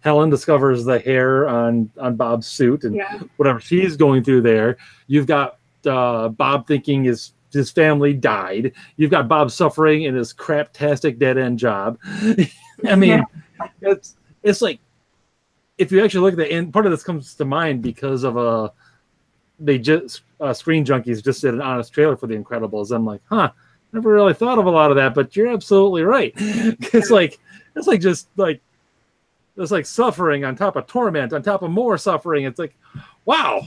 Helen discovers the hair on Bob's suit and whatever she's going through there. You've got Bob thinking his family died. You've got Bob suffering in his craptastic dead-end job. I mean, it's like, if you actually look at the end, part of this comes to mind because of Screen Junkies just did an honest trailer for The Incredibles. I'm like, never really thought of a lot of that, but you're absolutely right. It's like suffering on top of torment, on top of more suffering. It's like, wow,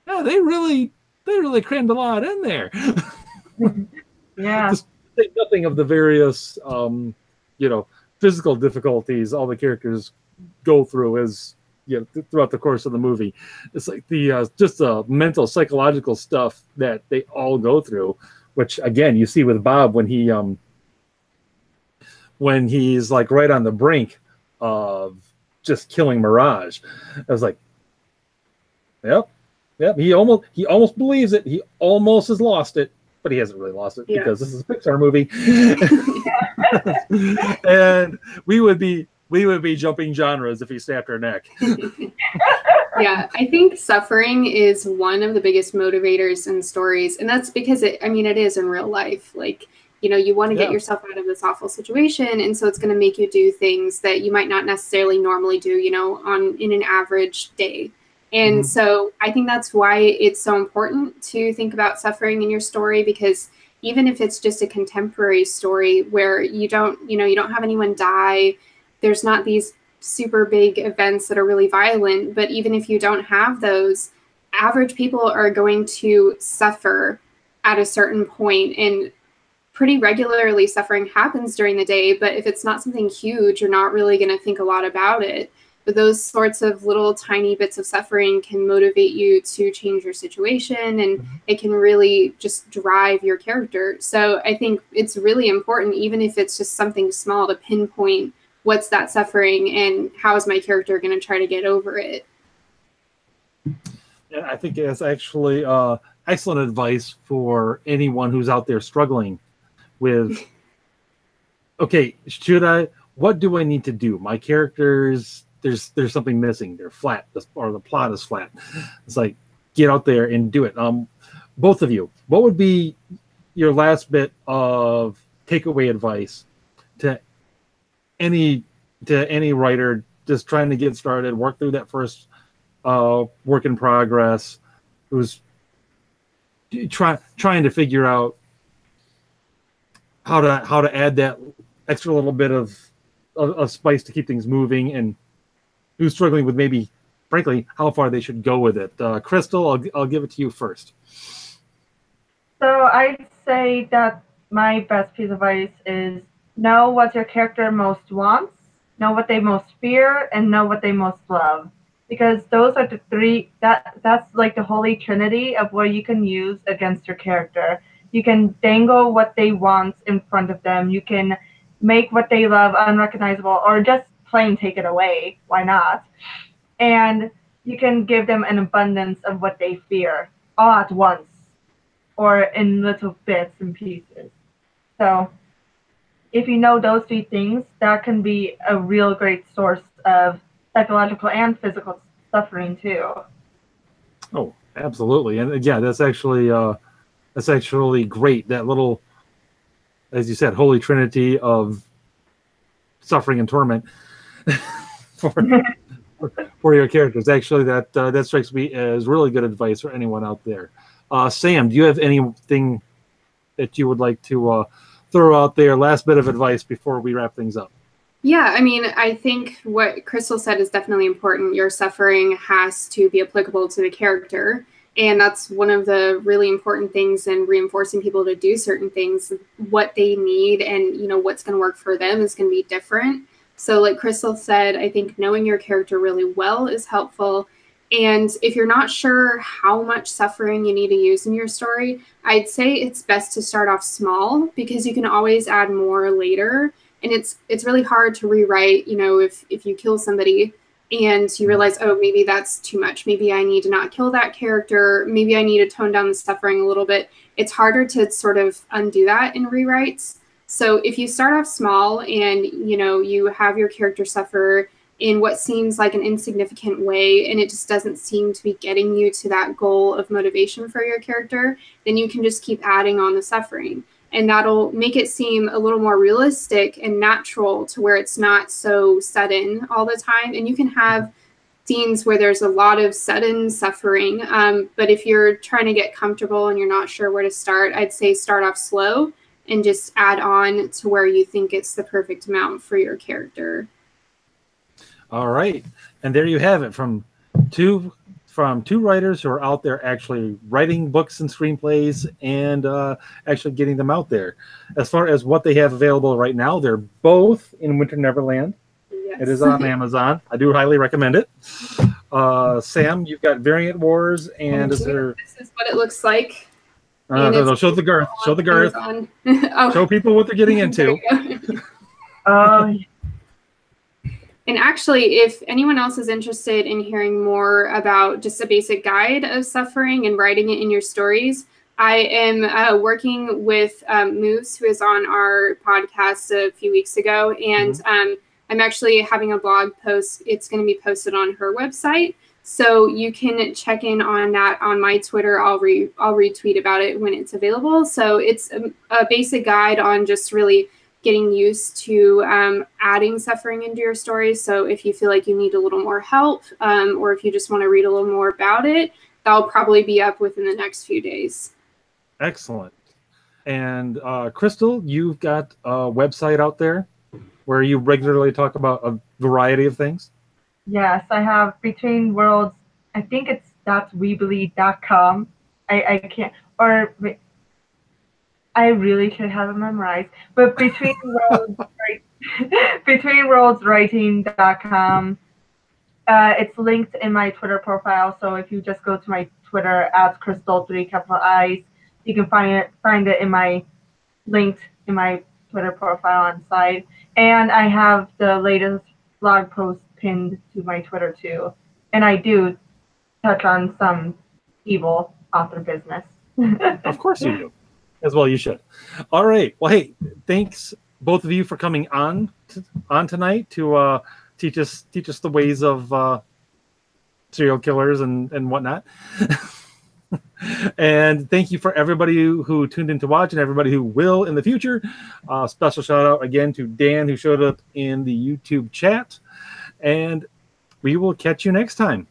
yeah, they really crammed a lot in there. Yeah. Just think nothing of the various, physical difficulties all the characters go through as throughout the course of the movie. It's like the just the mental, psychological stuff that they all go through, which again you see with Bob when he's like right on the brink of just killing Mirage. I was like, yep. He almost believes it. He almost has lost it, but he hasn't really lost it because this is a Pixar movie. And we would be jumping genres if he snapped our neck. Yeah, I think suffering is one of the biggest motivators in stories. And that's because it is in real life. Like, you want to get yourself out of this awful situation. And so it's going to make you do things that you might not necessarily normally do, in an average day. And so I think that's why it's so important to think about suffering in your story, because even if it's just a contemporary story where you don't have anyone die, there's not these super big events that are really violent, but even if you don't have those, average people are going to suffer at a certain point, and pretty regularly suffering happens during the day. But if it's not something huge, you're not really going to think a lot about it. But those sorts of little tiny bits of suffering can motivate you to change your situation, and it can really just drive your character. So I think it's really important, even if it's just something small, to pinpoint what's that suffering and how is my character going to try to get over it. Yeah, I think it's actually excellent advice for anyone who's out there struggling with, okay, what do I need to do? My characters, there's something missing. They're flat, or the plot is flat. It's like, get out there and do it. Both of you, what would be your last bit of takeaway advice to any writer just trying to get started, work through that first work in progress, who's trying to figure out how to add that extra little bit of spice to keep things moving, and who's struggling with maybe, frankly, how far they should go with it. Crystal, I'll give it to you first. So I'd say that my best piece of advice is know what your character most wants, know what they most fear, and know what they most love. Because those are the three, that's like the holy trinity of what you can use against your character. You can dangle what they want in front of them. You can make what they love unrecognizable, or just plain take it away. Why not? And you can give them an abundance of what they fear all at once, or in little bits and pieces. So if you know those three things, that can be a real great source of psychological and physical suffering too. Oh, absolutely. And yeah, that's actually great. That little, as you said, holy trinity of suffering and torment for your characters. Actually, that strikes me as really good advice for anyone out there. Sam, do you have anything that you would like to throw out there? Last bit of advice before we wrap things up. Yeah, I mean, I think what Crystal said is definitely important. Your suffering has to be applicable to the character. And that's one of the really important things in reinforcing people to do certain things. What they need and, what's going to work for them is going to be different. So like Crystal said, I think knowing your character really well is helpful. And if you're not sure how much suffering you need to use in your story, I'd say it's best to start off small, because you can always add more later. And it's really hard to rewrite, if you kill somebody and you realize, oh, maybe that's too much. Maybe I need to not kill that character. Maybe I need to tone down the suffering a little bit. It's harder to sort of undo that in rewrites. So if you start off small and, you have your character suffer in what seems like an insignificant way, and it just doesn't seem to be getting you to that goal of motivation for your character, then you can just keep adding on the suffering. And that'll make it seem a little more realistic and natural, to where it's not so sudden all the time. And you can have scenes where there's a lot of sudden suffering. But if you're trying to get comfortable and you're not sure where to start, I'd say start off slow and just add on to where you think it's the perfect amount for your character. All right. And there you have it, from two writers who are out there actually writing books and screenplays and actually getting them out there. As far as what they have available right now, they're both in Winter Neverland. Yes. It is on Amazon. I do highly recommend it. Sam, you've got Variant Wars, and this is what it looks like. No, show the girth. Show the girth. Oh. Show people what they're getting into. And actually, if anyone else is interested in hearing more about just a basic guide of suffering and writing it in your stories, I am working with Moose, who is on our podcast a few weeks ago. And I'm actually having a blog post. It's going to be posted on her website. So you can check in on that on my Twitter. I'll retweet about it when it's available. So it's a basic guide on just really getting used to adding suffering into your stories. So if you feel like you need a little more help, or if you just want to read a little more about it, that'll probably be up within the next few days. Excellent. And Crystal, you've got a website out there where you regularly talk about a variety of things. Yes, I have Between Worlds. I think it's .weebly.com. I can't, or I really should have it memorized. But Between Worlds, betweenworldswriting.com. It's linked in my Twitter profile. So if you just go to my Twitter @Crystal 3 capital I's, you can find it in my linked in my Twitter profile on site. And I have the latest blog post pinned to my Twitter too. And I do touch on some evil author business. Of course you do. As well you should. All right. Well, hey, thanks both of you for coming on tonight to teach us the ways of serial killers and whatnot. And thank you for everybody who tuned in to watch and everybody who will in the future. Special shout out again to Dan who showed up in the YouTube chat. And we will catch you next time.